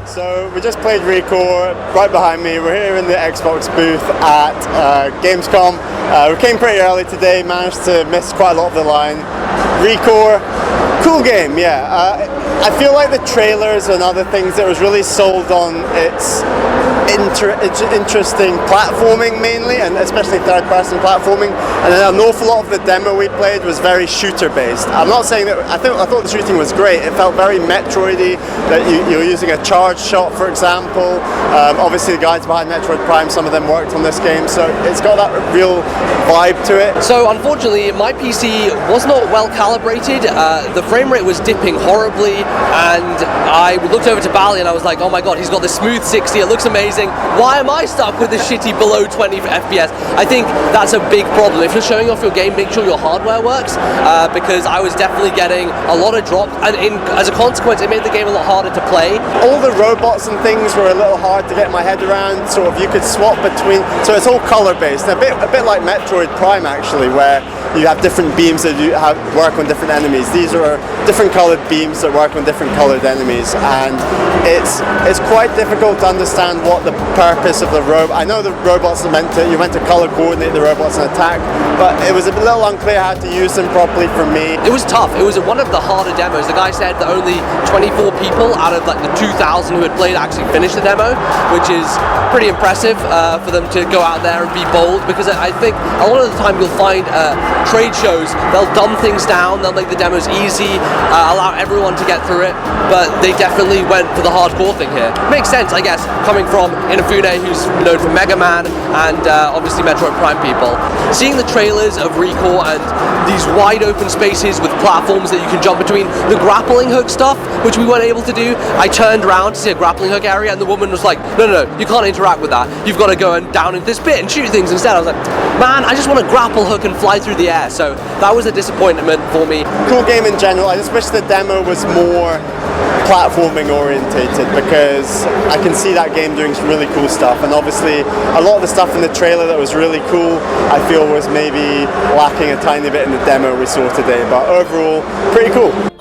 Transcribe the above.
So we just played Recore right behind me. We're here in the Xbox booth at Gamescom. We came pretty early today, managed to miss quite a lot of the line. Recore, cool game, yeah. I feel like the trailers and other things, it was really sold on its interesting platforming mainly, and especially third-person platforming. And then an awful lot of the demo we played was very shooter-based. I'm not saying that I thought the shooting was great. It felt very Metroidy. That you're using a charge shot, for example. Obviously, the guys behind Metroid Prime, some of them worked on this game, so it's got that real vibe to it. So unfortunately, my PC was not well calibrated. The frame rate was dipping horribly, and I looked over to Bally and I was like, oh my god, he's got the smooth 60, it looks amazing. Why am I stuck with the shitty below 20 FPS? I think that's a big problem. If you're showing off your game, make sure your hardware works, because I was definitely getting a lot of drops, and as a consequence, it made the game a lot harder to play. All the robots and things were a little hard to get my head around, sort of you could swap between, so it's all color-based, a bit like Metroid Prime actually, where you have different beams that work on different enemies. These are different colored beams that work on different colored enemies, and it's quite difficult to understand what the purpose of the robot. I know the robots are meant to color coordinate the robots and attack, but it was a little unclear how to use them properly for me. It was tough. It was one of the harder demos. The guy said that only 24 people out of like the 2,000 who had played actually finished the demo, which is pretty impressive for them to go out there and be bold, because I think a lot of the time you'll find trade shows, they'll dumb things down, they'll make the demos easy, allow everyone to get through it, but they definitely went for the hardcore thing here. Makes sense, I guess, coming from Inafune, who's known for Mega Man and obviously Metroid Prime people. Seeing the trailers of Recore and these wide open spaces with platforms that you can jump between, the grappling hook stuff, which we weren't able to do, I turned around to see a grappling hook area and the woman was like, no, you can't interact with that. You've got to go down into this bit and shoot things instead. I was like, man, I just want to grapple hook and fly through the air. So that was a disappointment for me. Cool game in general. I just wish the demo was more platforming orientated, because I can see that game doing some really cool stuff, and obviously a lot of the stuff in the trailer that was really cool I feel was maybe lacking a tiny bit in the demo we saw today, but overall pretty cool.